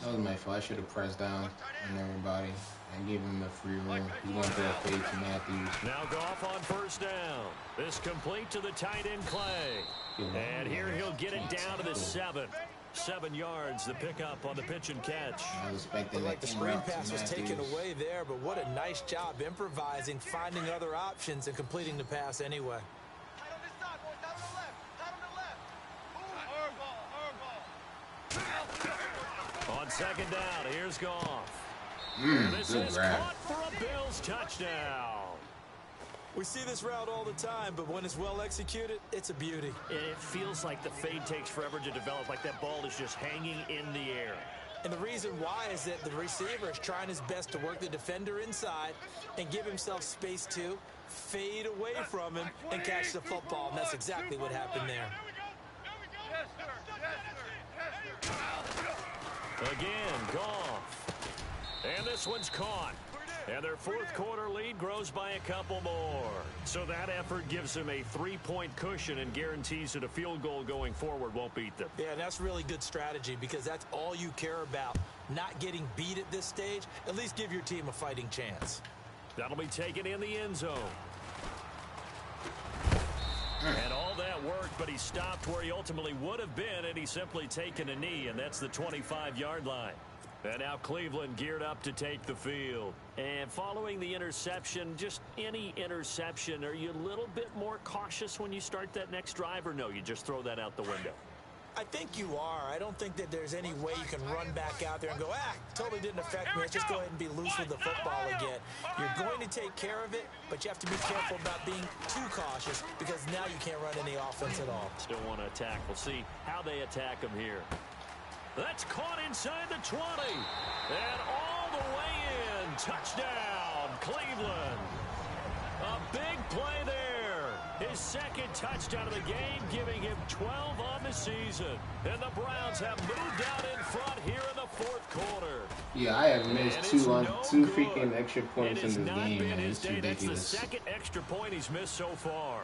That was my fault. I should have pressed down on everybody and gave him the free room. He's going to throw a fade to Matthews. Now Goff on 1st down. This complete to the tight end Clay. And here he'll get it down to the 7. 7 yards, the pickup on the pitch and catch. I was expecting Like that the in screen route to pass was taken Matthews. away there, but what a nice job improvising, finding other options, and completing the pass anyway. Tight on this side, boys. Tight on the left. Tight on the left. Move. On 2nd down, here's Goff. This Good is grab. caught for a Bills touchdown. We see this route all the time, but when it's well executed, it's a beauty. It feels like the fade takes forever to develop, like that ball is just hanging in the air. And the reason why is that the receiver is trying his best to work the defender inside and give himself space to fade away from him and catch the football. And that's exactly what happened there. Again, Goff. And this one's caught. And their 4th quarter lead grows by a couple more. So that effort gives them a 3-point cushion and guarantees that a field goal going forward won't beat them. Yeah, and that's really good strategy because that's all you care about. Not getting beat at this stage. At least give your team a fighting chance. That'll be taken in the end zone. And all that worked, but he stopped where he ultimately would have been, and he's simply taken a knee, and that's the 25-yard line. And now Cleveland geared up to take the field. And following the interception, just any interception, are you a little bit more cautious when you start that next drive, or no, you just throw that out the window? I think you are. I don't think that there's any way you can run back out there and go, totally didn't affect me. Let's just go ahead and be loose with the football again. You're going to take care of it, but you have to be careful about being too cautious because now you can't run any offense at all. Still want to attack. We'll see how they attack him here. That's caught inside the 20. And all the way in. Touchdown, Cleveland. A big play there. His 2nd touchdown of the game, giving him 12 on the season. And the Browns have moved out in front here in the 4th quarter. Yeah, I have missed two freaking extra points in this game, man. His It's day. That's the ridiculous. 2nd extra point he's missed so far.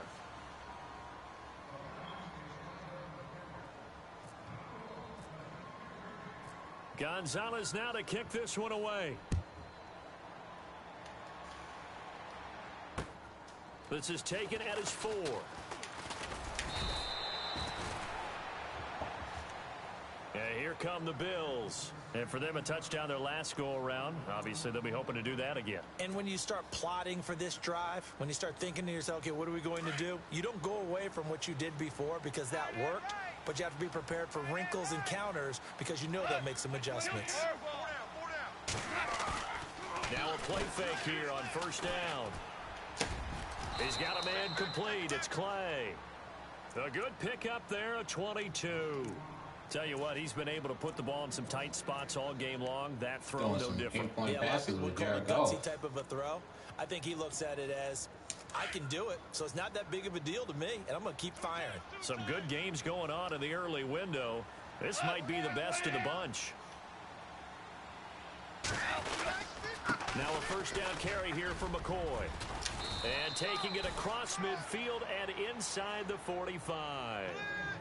Gonzalez now to kick this one away. This is taken at his 4. And here come the Bills. And for them, a touchdown their last go-around. Obviously, they'll be hoping to do that again. And when you start plotting for this drive, when you start thinking to yourself, okay, what are we going to do? You don't go away from what you did before because that worked, but you have to be prepared for wrinkles and counters because you know they'll make some adjustments. Now a play fake here on 1st down. He's got a man complete. It's Clay. A good pickup there, a 22. Tell you what, he's been able to put the ball in some tight spots all game long. That throw, Throwing no some different. pinpoint Yeah, a lot of passes people would with call it Jared a gutsy Goff. type of a throw. I think he looks at it as, I can do it, so it's not that big of a deal to me, and I'm going to keep firing. Some good games going on in the early window. This might be the best of the bunch. Now a first down carry here for McCoy. And taking it across midfield and inside the 45.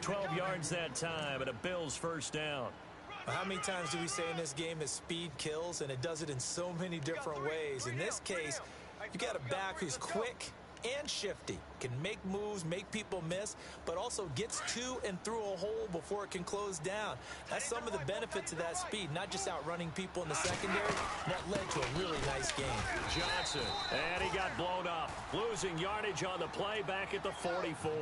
12 yards that time and a Bills first down. How many times do we say in this game that speed kills, and it does it in so many different ways? In this case, you got a back who's quick and shifty, can make moves, make people miss, but also gets to and through a hole before it can close down. That's some of the benefits of that speed, not just outrunning people in the secondary. That led to a really nice game. Johnson, and he got blown up, losing yardage on the play back at the 44.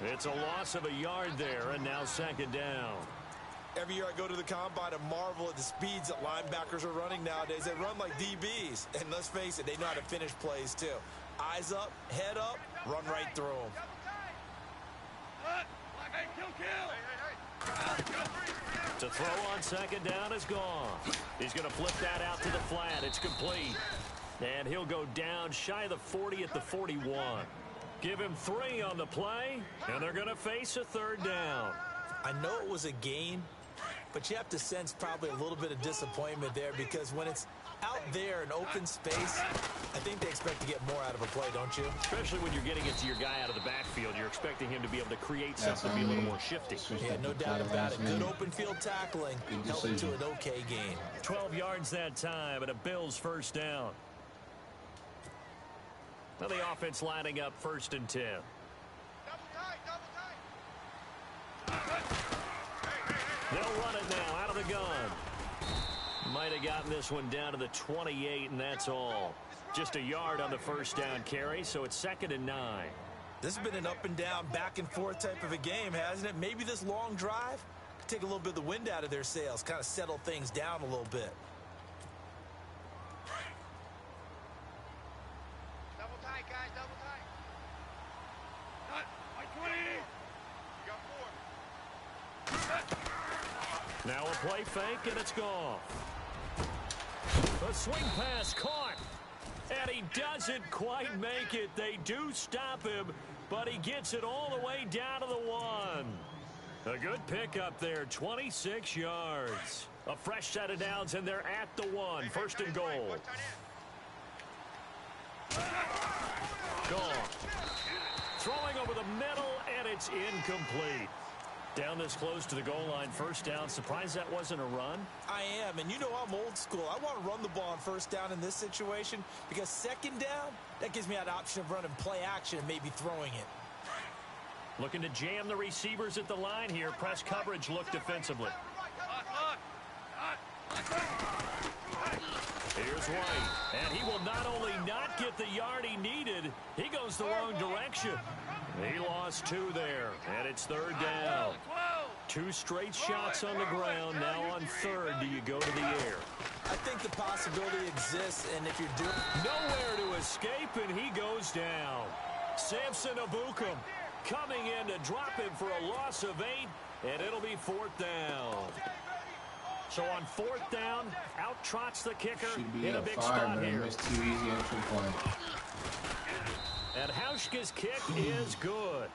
It's a loss of a yard there, and now second down. Every year I go to the combine and marvel at the speeds that linebackers are running nowadays. They run like DBs, and let's face it, they know how to finish plays too. Eyes up, head up, run right through them. To throw on second down is gone. He's going to flip that out to the flat. It's complete. And he'll go down shy of the 40 at the 41. Give him 3 on the play, and they're going to face a third down. I know it was a gain, but you have to sense probably a little bit of disappointment there, because when it's out there in open space, I think they expect to get more out of a play, don't you? Especially when you're getting it to your guy out of the backfield. You're expecting him to be able to create something, be a little more shifty. Yeah, no doubt about it. Good open field tackling helping to an okay gain. 12 yards that time and a Bills first down. Now the offense lining up first and 10. They'll run it now out of the gun. Might have gotten this one down to the 28, and that's all. Just a yard on the first down carry, so it's second and 9. This has been an up and down, back and forth type of a game, hasn't it? Maybe this long drive could take a little bit of the wind out of their sails, kind of settle things down a little bit. Double tight, guys, double tight. Cut. Like 20. You got 4. Now a play fake, and it's gone. The swing pass caught, and he doesn't quite make it. They do stop him, but he gets it all the way down to the 1. A good pickup there, 26 yards. A fresh set of downs, and they're at the 1. First and goal. Gone. Throwing over the middle, and it's incomplete. Down this close to the goal line, first down. Surprised that wasn't a run? I am, and you know I'm old school. I want to run the ball on first down in this situation, because second down, that gives me that option of running play action and maybe throwing it. Looking to jam the receivers at the line here. Press coverage look defensively. Here's White, and he will not only not get the yard he needed, he goes the wrong direction. He lost 2 there, and it's third down. 2 straight shots on the ground. Now on third, do you go to the air? I think the possibility exists, and if you're doing... Nowhere to escape, and he goes down. Samson Abukum coming in to drop him for a loss of 8, and it'll be fourth down. So on fourth down, out trots the kicker in a big spot here. Missed 2 easy entry points. And Hauschka's kick is good.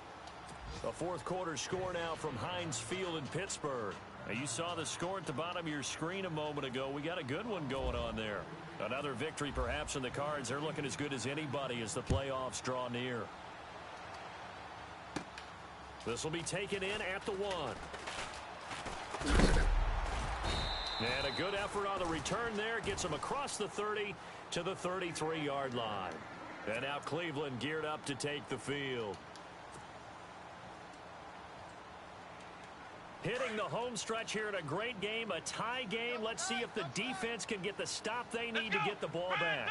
The fourth quarter score now from Heinz Field in Pittsburgh. Now you saw the score at the bottom of your screen a moment ago. We got a good one going on there. Another victory perhaps in the cards. They're looking as good as anybody as the playoffs draw near. This will be taken in at the 1. And a good effort on the return there. Gets him across the 30 to the 33-yard line. And now Cleveland geared up to take the field. Hitting the home stretch here in a great game, a tie game. Let's see if the defense can get the stop they need to get the ball back.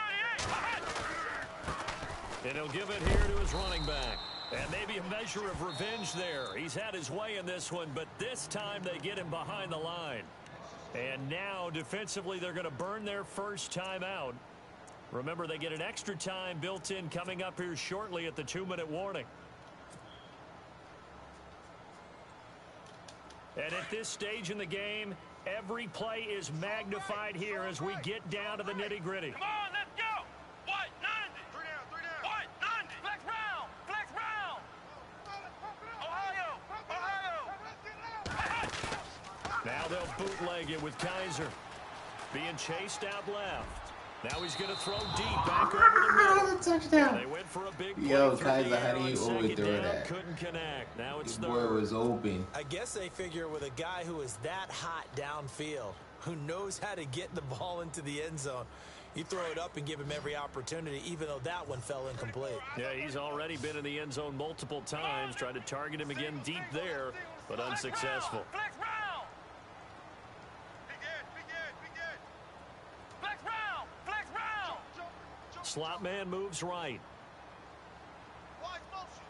And he'll give it here to his running back. And maybe a measure of revenge there. He's had his way in this one, but this time they get him behind the line. And now defensively they're going to burn their first time out. Remember, they get an extra time built in coming up here shortly at the 2-minute warning. And at this stage in the game, every play is magnified here as we get down to the nitty-gritty. Come on, let's go. What? 90. Three down. What? 90. Flex round. Flex round. Ohio. Now they'll bootleg it with Kaiser. Being chased out left. Now he's going to throw deep back over the middle. Touchdown. They went for a big play. Yo, through Kaiser, the how air do on you second overthrow down. that? Couldn't connect. Now it's The third. boy was open. I guess they figure with a guy who is that hot downfield, who knows how to get the ball into the end zone, you throw it up and give him every opportunity, even though that one fell incomplete. Yeah, he's already been in the end zone multiple times. Tried to target him again deep there, but unsuccessful. Flex round. Be good. Flex round. Slot man moves right. Wise motion.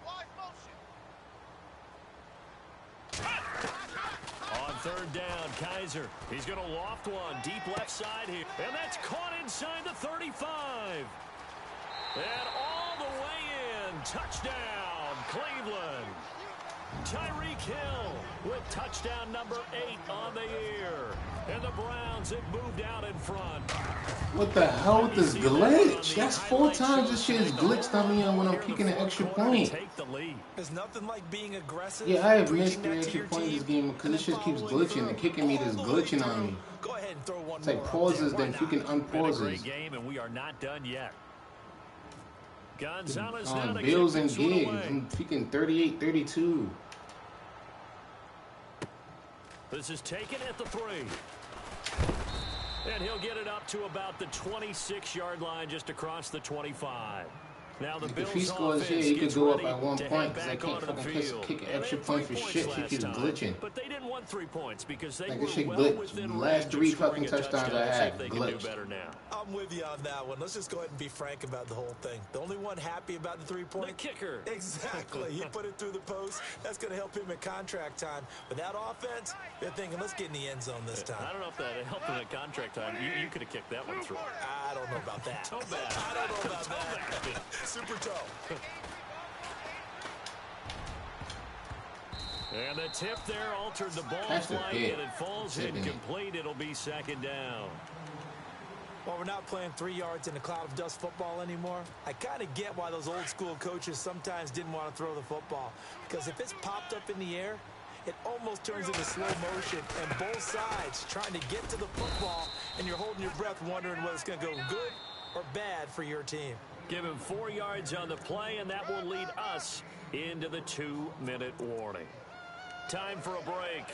On third down, Kaiser. He's going to loft one deep left side here. And that's caught inside the 35. And all the way in. Touchdown, Cleveland. Tyreek Hill with touchdown number 8 on the year. And the Browns have moved out in front. What the hell with this glitch? That's 4 times this shit is glitched on me when I'm kicking an extra point. Take the lead. There's nothing like being aggressive. Yeah, I have preaching missed 3 that to extra your points this team, game because and this shit then keeps following glitching and through kicking me this all the way glitching on through. me. Go ahead and throw one It's more like up pauses, there. then Why freaking not? Been a unpauses. great game, and we are not done yet. Gonzalez now to Bills kick and this one gigs. away. I'm freaking 38-32. This is taken at the 3. And he'll get it up to about the 26-yard line just across the 25. Now the Bills If he scores offense here, he could gets go up ready at 1 to point head because I back can't onto the fucking field. kick an And they extra had point 3 for points shit. She last keeps time, glitching. But they didn't want 3 points because they Like, were this shit well glitched. within Last range 3 of scoring fucking a touchdowns touchdown. I See had if they can glitched. do better now. I'm with you on that one. Let's just go ahead and be frank about the whole thing. The only one happy about the 3-point? The kicker. Exactly. He put it through the post. That's going to help him at contract time. But that offense, they're thinking, let's get in the end zone this time. I don't know if that helped him at contract time. You could have kicked that one through. I don't know about that. Toe bag. I don't know about Toe that. bag. Super toe. And the tip there altered the ball That's the flight, pick. and it falls Tipping it. incomplete. It'll be second down. Well, we're not playing 3 yards in a cloud of dust football anymore. I kind of get why those old school coaches sometimes didn't want to throw the football. Because if it's popped up in the air, it almost turns into slow motion. And both sides trying to get to the football, and you're holding your breath wondering whether it's going to go good or bad for your team. Give him 4 yards on the play, and that will lead us into the 2-minute warning. Time for a break.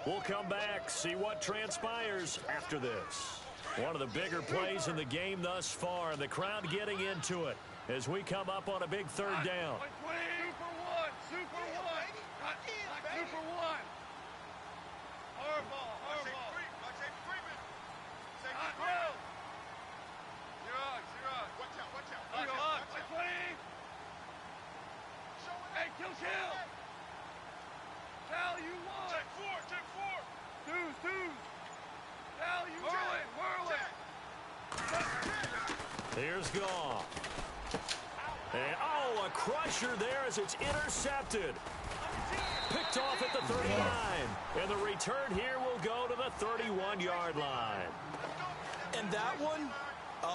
We'll come back, see what transpires after this. One of the bigger plays in the game thus far, and the crowd getting into it as we come up on a big 3rd down. Super one. Super one. Hardball. Hey, kill. Cal, you won. Check four. Deuce. Cal, you whirl it. Here's Goff. And, a crusher there as it's intercepted. Picked off at the 39. And the return here will go to the 31-yard line. And that one,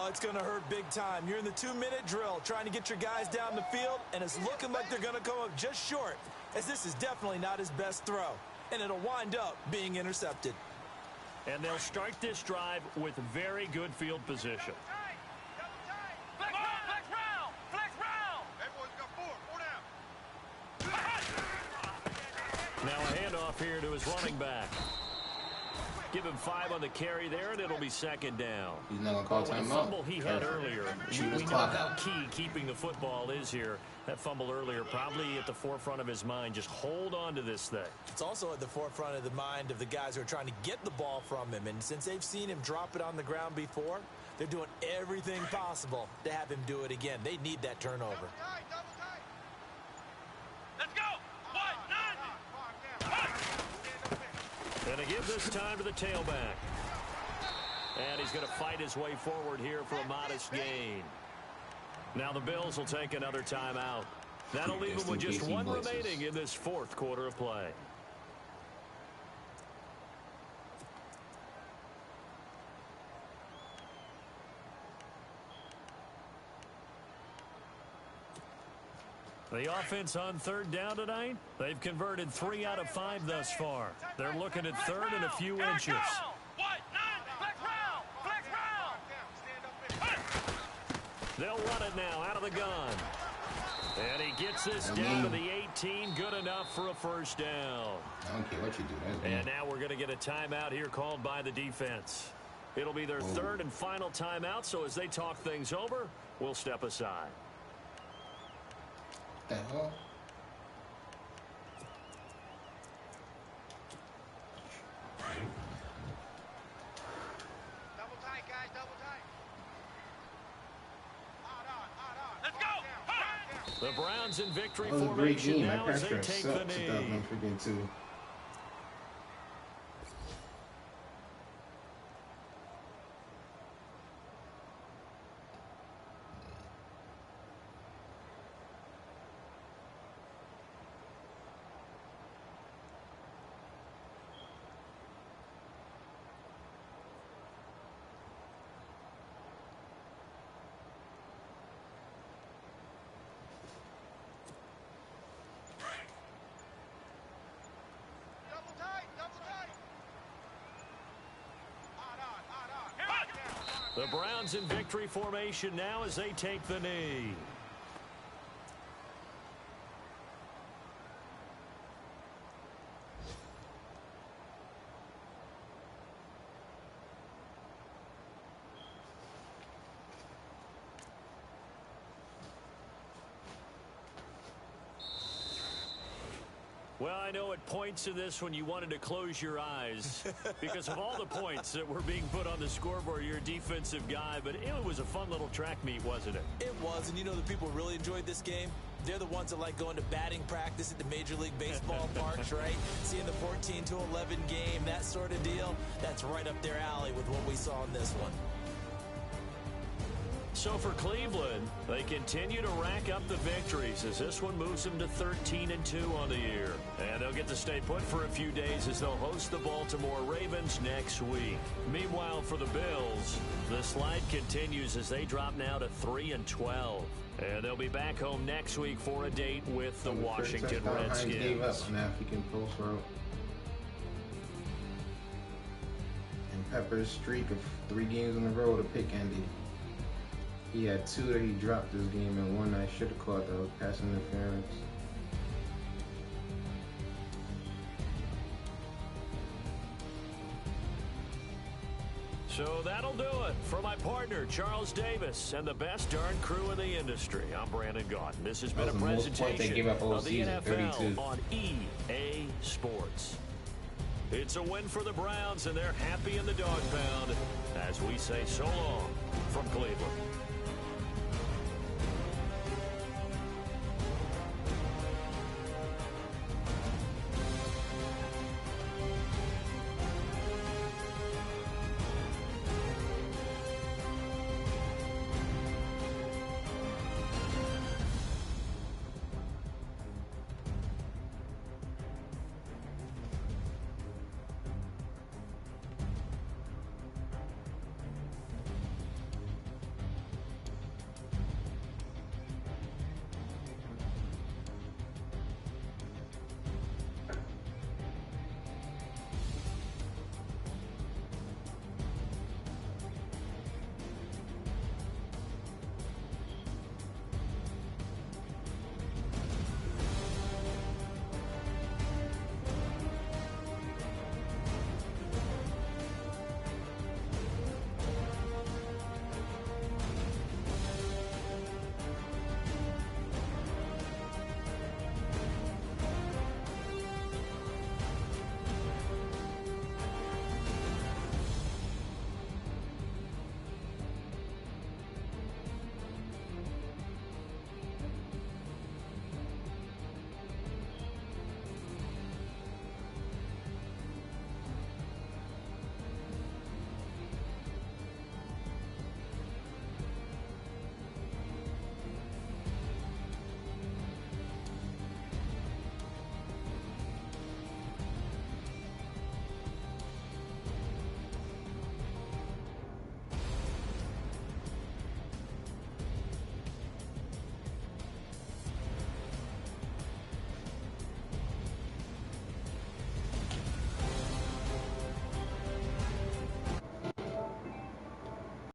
it's going to hurt big time. You're in the 2-minute drill trying to get your guys down the field, and it's looking like they're going to come up just short, as this is definitely not his best throw. And it'll wind up being intercepted. And they'll start this drive with very good field position. Flex round. Everyone's got four down. Now a handoff here to his running back. Give him 5 on the carry there, and it'll be second down. He's not going to call The timeout. fumble he had earlier. Shoot his We know clock how out. key keeping the football is here. That fumble earlier probably at the forefront of his mind. Just hold on to this thing. It's also at the forefront of the mind of the guys who are trying to get the ball from him. And since they've seen him drop it on the ground before, they're doing everything possible to have him do it again. They need that turnover. Let's go. And they give this time to the tailback. And he's going to fight his way forward here for a modest gain. Now the Bills will take another timeout. That'll leave them with just 1 remaining in this 4th quarter of play. The offense on third down tonight, they've converted 3 out of 5 thus far. They're looking at third and a few inches. They'll run it now out of the gun. And he gets this down to the 18, good enough for a first down. I don't care what you do. And now we're going to get a timeout here called by the defense. It'll be their third and final timeout, so as they talk things over, we'll step aside. What the hell? Double tight, guys, double tight. Let's go. The Browns in victory That was a great formation game. My now as pass they rush take the sucks knee. 2002. Double tight, double tight. Hard on. The Browns in victory formation now as they take the knee. Well, I know it points to this when you wanted to close your eyes because of all the points that were being put on the scoreboard. You're a defensive guy, but it was a fun little track meet, wasn't it? It was, and you know the people really enjoyed this game? They're the ones that like going to batting practice at the Major League Baseball parks, right? Seeing the 14-11 game, that sort of deal, that's right up their alley with what we saw in this one. So for Cleveland, they continue to rack up the victories as this one moves them to 13-2 on the year. And they'll get to stay put for a few days as they'll host the Baltimore Ravens next week. Meanwhile, for the Bills, the slide continues as they drop now to 3-12. And they'll be back home next week for a date with the Washington Redskins. Gave up on African post route. And Pepper's streak of 3 games in a row to pick ended. He had 2 that he dropped this game and 1 I should have caught that was pass interference. So that'll do it for my partner, Charles Davis, and the best darn crew in the industry. I'm Brandon Gaudin. This has been a presentation of the NFL on EA Sports. It's a win for the Browns, and they're happy in the dog pound as we say so long from Cleveland.